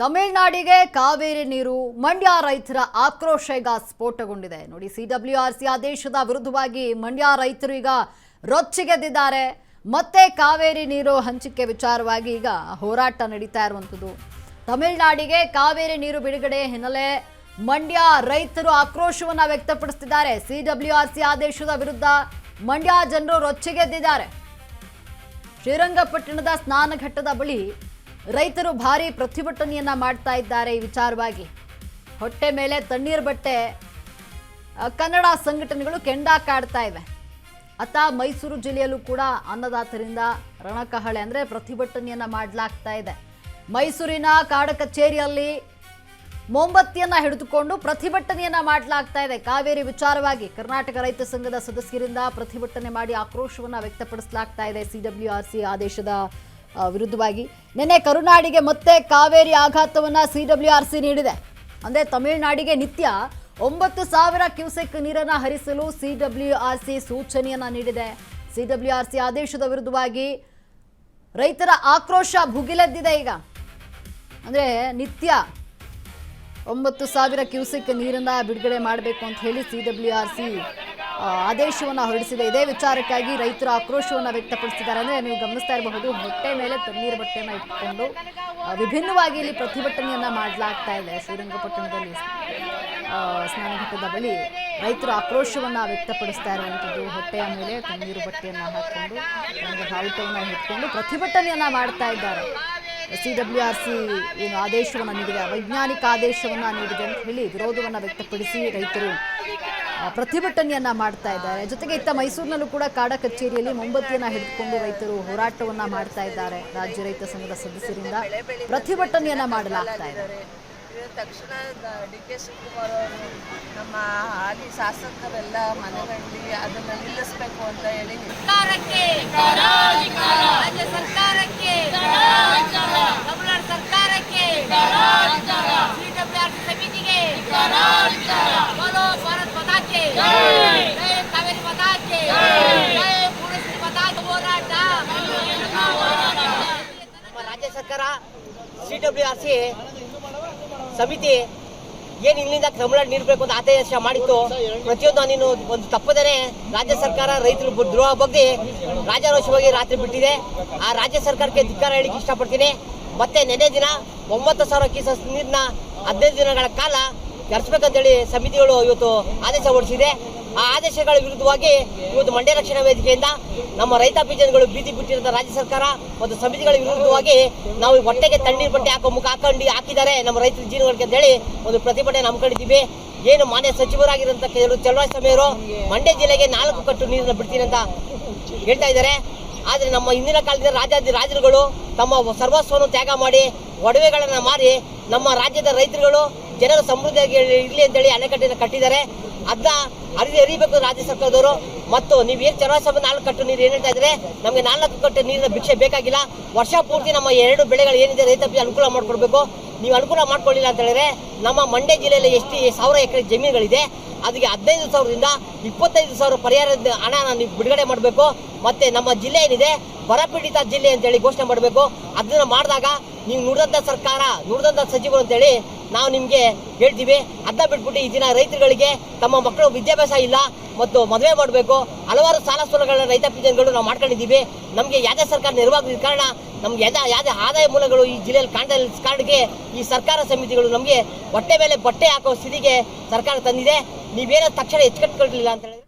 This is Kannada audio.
ತಮಿಳುನಾಡಿಗೆ ಕಾವೇರಿ ನೀರು ಮಂಡ್ಯ ರೈತರ ಆಕ್ರೋಶ ಈಗ ಸ್ಫೋಟಗೊಂಡಿದೆ ನೋಡಿ. ಸಿಡಬ್ಲ್ಯೂಆರ್ಸಿ ಆದೇಶದ ವಿರುದ್ಧವಾಗಿ ಮಂಡ್ಯ ರೈತರು ಈಗ ರೊಚ್ಚಿಗೆದ್ದಿದ್ದಾರೆ. ಮತ್ತೆ ಕಾವೇರಿ ನೀರು ಹಂಚಿಕೆ ವಿಚಾರವಾಗಿ ಈಗ ಹೋರಾಟ ನಡೀತಾ ಇರುವಂತದ್ದು. ತಮಿಳುನಾಡಿಗೆ ಕಾವೇರಿ ನೀರು ಬಿಡುಗಡೆ ಹಿನ್ನೆಲೆ ಮಂಡ್ಯ ರೈತರು ಆಕ್ರೋಶವನ್ನ ವ್ಯಕ್ತಪಡಿಸುತ್ತಿದ್ದಾರೆ. ಸಿಡಬ್ಲ್ಯೂಆರ್ಸಿ ಆದೇಶದ ವಿರುದ್ಧ ಮಂಡ್ಯ ಜನರು ರೊಚ್ಚಿಗೆದ್ದಿದ್ದಾರೆ. ಶ್ರೀರಂಗಪಟ್ಟಣದ ಸ್ನಾನಘಟ್ಟದ ಬಳಿ ರೈತರು ಭಾರಿ ಪ್ರತಿಭಟನೆಯನ್ನ ಮಾಡ್ತಾ ಇದ್ದಾರೆ. ಈ ವಿಚಾರವಾಗಿ ಹೊಟ್ಟೆ ಮೇಲೆ ತಣ್ಣೀರು ಬಟ್ಟೆ ಕನ್ನಡ ಸಂಘಟನೆಗಳು ಕೆಂಡಾಕಾಡ್ತಾ ಇವೆ. ಅತ್ತ ಮೈಸೂರು ಜಿಲ್ಲೆಯಲ್ಲೂ ಕೂಡ ಅನ್ನದಾತರಿಂದ ರಣಕಹಳೆ ಅಂದರೆ ಪ್ರತಿಭಟನೆಯನ್ನ ಮಾಡಲಾಗ್ತಾ ಇದೆ. ಮೈಸೂರಿನ ಕಾಡ ಕಚೇರಿಯಲ್ಲಿ ಮೊಂಬತ್ತಿಯನ್ನ ಹಿಡಿದುಕೊಂಡು ಪ್ರತಿಭಟನೆಯನ್ನ ಮಾಡಲಾಗ್ತಾ ಇದೆ. ಕಾವೇರಿ ವಿಚಾರವಾಗಿ ಕರ್ನಾಟಕ ರೈತ ಸಂಘದ ಸದಸ್ಯರಿಂದ ಪ್ರತಿಭಟನೆ ಮಾಡಿ ಆಕ್ರೋಶವನ್ನ ವ್ಯಕ್ತಪಡಿಸಲಾಗ್ತಾ ಇದೆ. ಸಿಡಬ್ಲ್ಯೂಆರ್ಸಿ ಆದೇಶದ ವಿರುದ್ಧವಾಗಿ ನಿನ್ನೆ ಕರುನಾಡಿಗೆ ಮತ್ತೆ ಕಾವೇರಿ ಆಘಾತವನ್ನ ಸಿಡಬ್ಲ್ಯೂಆರ್ಸಿ ನೀಡಿದೆ. ಅಂದ್ರೆ ತಮಿಳುನಾಡಿಗೆ ನಿತ್ಯ 9,000 ಕ್ಯೂಸೆಕ್ ನೀರನ್ನು ಹರಿಸಲು ಸಿಡಬ್ಲ್ಯೂಆರ್ಸಿ ಸೂಚನೆಯನ್ನ ನೀಡಿದೆ. ಸಿಡಬ್ಲ್ಯೂಆರ್ಸಿ ಆದೇಶದ ವಿರುದ್ಧವಾಗಿ ರೈತರ ಆಕ್ರೋಶ ಭುಗಿಲೆದ್ದಿದೆ. ಈಗ ಅಂದ್ರೆ ನಿತ್ಯ 9,000 ಕ್ಯೂಸೆಕ್ ನೀರನ್ನ ಬಿಡುಗಡೆ ಮಾಡಬೇಕು ಅಂತ ಹೇಳಿ ಸಿಡಬ್ಲ್ಯೂಆರ್ಸಿ ಆದೇಶವನ್ನು ಹೊರಡಿಸಿದೆ. ಇದೇ ವಿಚಾರಕ್ಕಾಗಿ ರೈತರು ಆಕ್ರೋಶವನ್ನು ವ್ಯಕ್ತಪಡಿಸಿದ್ದಾರೆ. ಅಂದರೆ ನೀವು ಗಮನಿಸ್ತಾ ಇರಬಹುದು, ಹೊಟ್ಟೆ ಮೇಲೆ ತಣ್ಣೀರು ಬಟ್ಟೆಯನ್ನು ಇಟ್ಕೊಂಡು ವಿಭಿನ್ನವಾಗಿ ಇಲ್ಲಿ ಪ್ರತಿಭಟನೆಯನ್ನ ಮಾಡಲಾಗ್ತಾ ಇದೆ. ಶ್ರೀರಂಗಪಟ್ಟಣದಲ್ಲಿ ಸ್ನಾನಘಟ್ಟದ ಬಳಿ ರೈತರು ಆಕ್ರೋಶವನ್ನು ವ್ಯಕ್ತಪಡಿಸ್ತಾ ಇರುವಂಥದ್ದು. ಹೊಟ್ಟೆಯ ಮೇಲೆ ತಣ್ಣೀರು ಬಟ್ಟೆಯನ್ನು ಹಾಕಿಕೊಂಡು ಬಾವುಟವನ್ನು ಇಟ್ಕೊಂಡು ಪ್ರತಿಭಟನೆಯನ್ನ ಮಾಡ್ತಾ ಇದ್ದಾರೆ. ಸಿಡಬ್ಲ್ಯೂಆರ್ಸಿ ಏನು ಆದೇಶವನ್ನು ನೀಡಿದೆ, ವೈಜ್ಞಾನಿಕ ಆದೇಶವನ್ನು ನೀಡಿದೆ ಅಂತ ಹೇಳಿ ವಿರೋಧವನ್ನು ವ್ಯಕ್ತಪಡಿಸಿ ರೈತರು ಪ್ರತಿಭಟನೆಯನ್ನ ಮಾಡ್ತಾ ಇದ್ದಾರೆ. ಜೊತೆಗೆ ಇತ್ತ ಮೈಸೂರಿನಲ್ಲೂ ಕೂಡ ಕಾಡ ಕಚೇರಿಯಲ್ಲಿ ಮೊಂಬತ್ತಿಯನ್ನ ಹಿಡಿದುಕೊಂಡು ರೈತರು ಹೋರಾಟವನ್ನ ಮಾಡ್ತಾ ಇದ್ದಾರೆ. ರಾಜ್ಯ ರೈತ ಸಂಘದ ಸದಸ್ಯರಿಂದ ಪ್ರತಿಭಟನೆಯನ್ನ ಮಾಡಲಾಗ್ತಾ ಇದೆ. ತಕ್ಷಣ ಡಿ.ಕೆ. ಶಿವಕುಮಾರ್ ಅವರು ನಮ್ಮ ಹಾಲಿ ಶಾಸಕರೆಲ್ಲ ಮನೆಗಳಲ್ಲಿ ಅದನ್ನು ನಿಲ್ಲಿಸಬೇಕು ಅಂತ ಹೇಳಿ ರಾಜ್ಯ ಸರ್ಕಾರಕ್ಕೆ ತಮಿಳುನಾಡು ಸರ್ಕಾರಕ್ಕೆ ಸಿಡಬ್ಲ್ಯೂಆರ್ಸಿ ಸಮಿತಿಗೆ ಬೋಲೋ ಭಾರತ್ ಮಾತಾ ಕಿ ಜೈ, ಕಾವೇರಿ ಮಾತಾ ಕಿ ಜೈ, ಪೂರ್ಣಶ್ರೀ ಮಾತಾ ಕಿ ಹೋರಾಟ. ನಮ್ಮ ರಾಜ್ಯ ಸರ್ಕಾರ ಸಿಡಬ್ಲ್ಯೂಆರ್ಸಿ ಸಮಿತಿ ಏನು ಇಲ್ಲಿಂದ ತಮಿಳುನಾಡು ನೀಡಬೇಕು ಅಂತ ಆದೇಶ ಮಾಡಿತ್ತು. ಪ್ರತಿಯೊಂದು ನೀನು ಒಂದು ತಪ್ಪದೇ ರಾಜ್ಯ ಸರ್ಕಾರ ರೈತರು ದ್ರೋಹ ಬಗ್ಗೆ ರಾಜಾರೋಷವಾಗಿ ರಾತ್ರಿ ಬಿಟ್ಟಿದೆ. ಆ ರಾಜ್ಯ ಸರ್ಕಾರಕ್ಕೆ ಧಿಕ್ಕಾರ ಹೇಳಿಕ್ಕೆ ಇಷ್ಟಪಡ್ತೀನಿ. ಮತ್ತೆ ನೆನೆ ದಿನ 9,000 ಕ್ಯೂಸೆಕ್ ನೀರನ್ನ 15 ದಿನಗಳ ಕಾಲ ಹರಿಸಬೇಕಂತೇಳಿ ಸಮಿತಿಗಳು ಇವತ್ತು ಆದೇಶ ಹೊರಡಿಸಿದೆ. ಆ ಆದೇಶಗಳ ವಿರುದ್ಧವಾಗಿ ಇವತ್ತು ಮಂಡ್ಯ ರಕ್ಷಣಾ ವೇದಿಕೆಯಿಂದ ನಮ್ಮ ರೈತಾಪಿ ಜನಗಳು ಬೀದಿ ಬಿಟ್ಟಿರೋ ರಾಜ್ಯ ಸರ್ಕಾರ ಮತ್ತು ಸಮಿತಿಗಳ ವಿರುದ್ಧವಾಗಿ ನಾವು ಹೊಟ್ಟೆಗೆ ತಣ್ಣೀರು ಬಟ್ಟೆ ಹಾಕಿದ್ದಾರೆ ನಮ್ಮ ರೈತರ ಜೀವನಗಳಿಗೆ ಅಂತ ಹೇಳಿ ಒಂದು ಪ್ರತಿಭಟನೆ ಹಮ್ಮಿಕೊಂಡಿದ್ದೀವಿ. ಏನು ಮಾನ್ಯ ಸಚಿವರಾಗಿರೋಂಥ ಕೆಲವು ಚಲುವರಾಯಸ್ವಾಮಿಯವರು ಮಂಡ್ಯ ಜಿಲ್ಲೆಗೆ 4 ಕಟ್ಟು ನೀರನ್ನು ಬಿಡ್ತೀನಿ ಅಂತ ಹೇಳ್ತಾ ಇದ್ದಾರೆ. ಆದರೆ ನಮ್ಮ ಹಿಂದಿನ ಕಾಲದ ರಾಜರುಗಳು ತಮ್ಮ ಸರ್ವಸ್ವವನ್ನು ತ್ಯಾಗ ಮಾಡಿ ಒಡವೆಗಳನ್ನು ಮಾರಿ ನಮ್ಮ ರಾಜ್ಯದ ರೈತರುಗಳು ಜನರ ಸಮೃದ್ಧಿಯಾಗಿ ಇರಲಿ ಅಂತೇಳಿ ಅಣೆಕಟ್ಟೆಯನ್ನು ಕಟ್ಟಿದ್ದಾರೆ. ಅದನ್ನ ಅರಿಬೇಕು ರಾಜ್ಯ ಸರ್ಕಾರದವರು. ಮತ್ತು ನೀವು ಏನು ಚಲುವರಾಯಸ್ವಾಮಿ 4 ಕಟ್ಟು ನೀರು ಏನು ಹೇಳ್ತಾ ಇದ್ದಾರೆ, ನಮಗೆ 4 ಕಟ್ಟು ನೀರಿನ ಭಿಕ್ಷೆ ಬೇಕಾಗಿಲ್ಲ. ವರ್ಷ ಪೂರ್ತಿ ನಮ್ಮ 2 ಬೆಳೆಗಳು ಏನಿದೆ ರೈತರಿಗೆ ಅನುಕೂಲ ಮಾಡಿಕೊಡ್ಬೇಕು. ನೀವು ಅನುಕೂಲ ಮಾಡ್ಕೊಳ್ಳಿಲ್ಲ ಅಂತ ಹೇಳಿದ್ರೆ ನಮ್ಮ ಮಂಡ್ಯ ಜಿಲ್ಲೆಯಲ್ಲಿ ಎಷ್ಟು 1000 ಎಕರೆ ಜಮೀನುಗಳಿದೆ, ಅದಕ್ಕೆ 15,000ರಿಂದ 25,000 ಪರಿಹಾರದ ಹಣನ ನೀವು ಬಿಡುಗಡೆ ಮಾಡಬೇಕು. ಮತ್ತು ನಮ್ಮ ಜಿಲ್ಲೆ ಏನಿದೆ ಬರಪೀಡಿತ ಜಿಲ್ಲೆ ಅಂತೇಳಿ ಘೋಷಣೆ ಮಾಡಬೇಕು. ಅದನ್ನು ಮಾಡಿದಾಗ ನೀವು ನುಡಿದಂಥ ಸರ್ಕಾರ, ನುಡಿದಂಥ ಸಚಿವರು ಅಂತೇಳಿ ನಾವು ನಿಮಗೆ ಹೇಳ್ತೀವಿ. ಅದನ್ನ ಬಿಟ್ಬಿಟ್ಟು ಈ ದಿನ ರೈತರುಗಳಿಗೆ ತಮ್ಮ ಮಕ್ಕಳು ವಿದ್ಯಾಭ್ಯಾಸ ಇಲ್ಲ ಮತ್ತು ಮದುವೆ ಮಾಡಬೇಕು, ಹಲವಾರು ಸಾಲ ಸೋಲಗಳನ್ನ ರೈತಾಪಿ ಜನಗಳು ನಾವು ಮಾಡ್ಕೊಂಡಿದ್ದೀವಿ. ನಮಗೆ ಯಾವುದೇ ಸರ್ಕಾರ ನೆರವಾಗದ ಕಾರಣ ನಮ್ಗೆ ಯಾವುದೇ ಆದಾಯ ಮೂಲಗಳು ಈ ಜಿಲ್ಲೆಯಲ್ಲಿ ಕಾರಣಕ್ಕೆ ಈ ಸರ್ಕಾರ ಸಮಿತಿಗಳು ನಮಗೆ ಹೊಟ್ಟೆ ಮೇಲೆ ಬಟ್ಟೆ ಹಾಕೋ ಸ್ಥಿತಿಗೆ ಸರ್ಕಾರ ತಂದಿದೆ. ನೀವೇನೋ ತಕ್ಷಣ ಎಚ್ಚೆತ್ತುಕೊಳ್ಳಲಿಲ್ಲ ಅಂತ ಹೇಳಿದ್ರೆ